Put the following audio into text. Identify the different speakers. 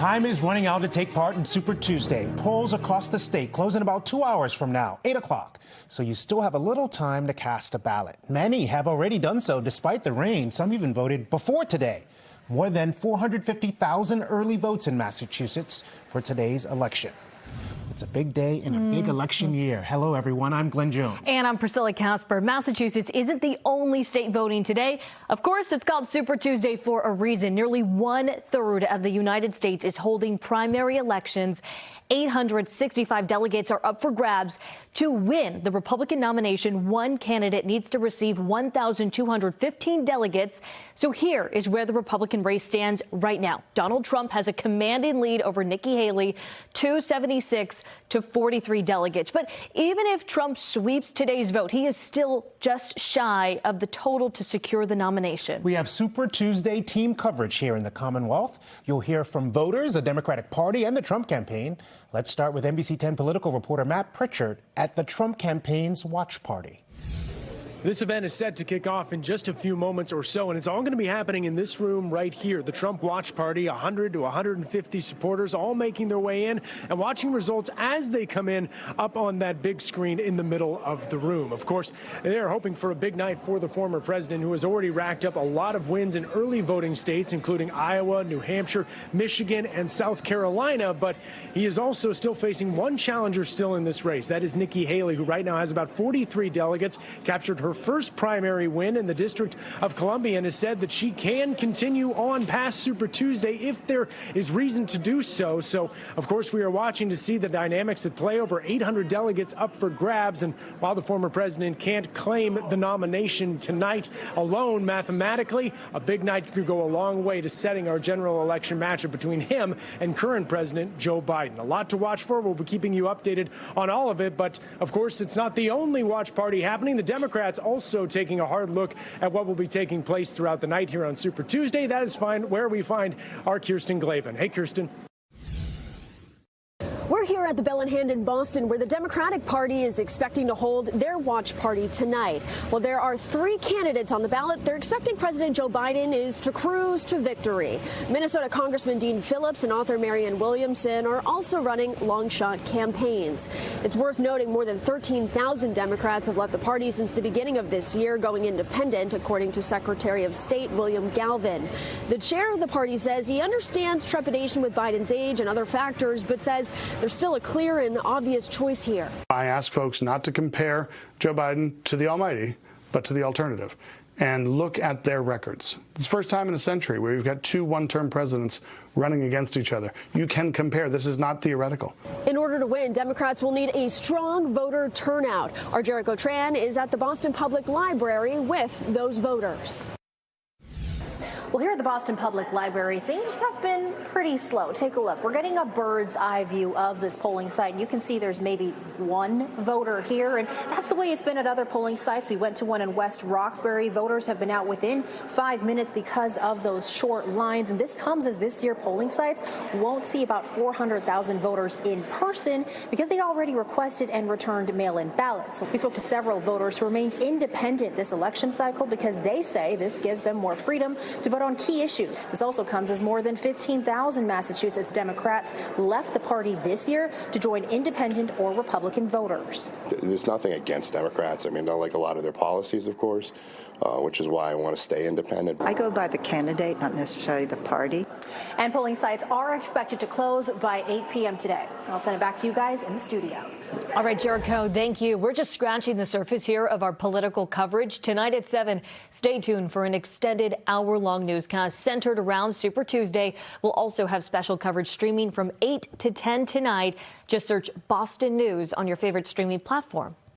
Speaker 1: Time is running out to take part in Super Tuesday. Polls across the state close in about 2 hours from now, 8 o'clock. So you still have a little time to cast a ballot. Many have already done so despite the rain. Some even voted before today. More than 450,000 early votes in Massachusetts for today's election. It's a big day and a big election year. Hello, everyone. I'm Glenn Jones.
Speaker 2: And I'm Priscilla Casper. Massachusetts isn't the only state voting today. Of course, it's called Super Tuesday for a reason. Nearly 1/3 of the United States is holding primary elections. 865 delegates are up for grabs. To win the Republican nomination, one candidate needs to receive 1,215 delegates. So here is where the Republican race stands right now. Donald Trump has a commanding lead over Nikki Haley, 276 to 43 delegates. But even if Trump sweeps today's vote, he is still just shy of the total to secure the nomination.
Speaker 1: We have Super Tuesday team coverage here in the Commonwealth. You'll hear from voters, the Democratic Party, and the Trump campaign. Let's start with NBC 10 political reporter Matt Pritchard at the Trump campaign's watch party.
Speaker 3: This event is set to kick off in just a few moments or so, and it's all going to be happening in this room right here. The Trump Watch Party, 100 to 150 supporters all making their way in and watching results as they come in up on that big screen in the middle of the room. Of course, they're hoping for a big night for the former president, who has already racked up a lot of wins in early voting states, including Iowa, New Hampshire, Michigan, and South Carolina. But he is also still facing one challenger still in this race. That is Nikki Haley, who right now has about 43 delegates, captured her first primary win in the District of Columbia, and has said that she can continue on past Super Tuesday if there is reason to do so. So, of course, we are watching to see the dynamics at play. Over 800 delegates up for grabs, and while the former president can't claim the nomination tonight alone, mathematically, a big night could go a long way to setting our general election matchup between him and current President Joe Biden. A lot to watch for. We'll be keeping you updated on all of it, but, of course, it's not the only watch party happening. The Democrats also taking a hard look at what will be taking place throughout the night here on Super Tuesday. That is where we find our Kirsten Glavin. Hey, Kirsten.
Speaker 4: We're here at the Bell in Hand in Boston, where the Democratic Party is expecting to hold their watch party tonight. Well, there are 3 candidates on the ballot. They're expecting President Joe Biden is to cruise to victory. Minnesota Congressman Dean Phillips and author Marianne Williamson are also running long-shot campaigns. It's worth noting more than 13,000 Democrats have left the party since the beginning of this year, going independent, according to Secretary of State William Galvin. The chair of the party says he understands trepidation with Biden's age and other factors, but says there's still a clear and obvious choice here.
Speaker 5: I ask folks not to compare Joe Biden to the almighty, but to the alternative, and look at their records. It's the first time in a century where we've got 2 one-term presidents running against each other. You can compare. This is not theoretical. In order to win, Democrats will need a strong voter turnout. Our Jericho Tran is at the Boston Public Library with those voters.
Speaker 6: Well, here at the Boston Public Library, things have been pretty slow. Take a look. We're getting a bird's eye view of this polling site. You can see there's maybe 1 voter here, and that's the way it's been at other polling sites. We went to one in West Roxbury. Voters have been out within 5 minutes because of those short lines, and this comes as this year polling sites won't see about 400,000 voters in person because they already requested and returned mail-in ballots. We spoke to several voters who remained independent this election cycle because they say this gives them more freedom to vote on key issues. This also comes as more than 15,000 Massachusetts Democrats left the party this year to join independent or Republican voters.
Speaker 7: There's nothing against Democrats. I mean, I like a lot of their policies, of course, which is why I want to stay independent.
Speaker 8: I go by the candidate, not necessarily the party.
Speaker 6: And polling sites are expected to close by 8 p.m. today. I'll send it back to you guys in the studio.
Speaker 2: All right, Jericho, thank you. We're just scratching the surface here of our political coverage. Tonight at 7, stay tuned for an extended hour-long newscast centered around Super Tuesday. We'll also have special coverage streaming from 8 to 10 tonight. Just search Boston News on your favorite streaming platform.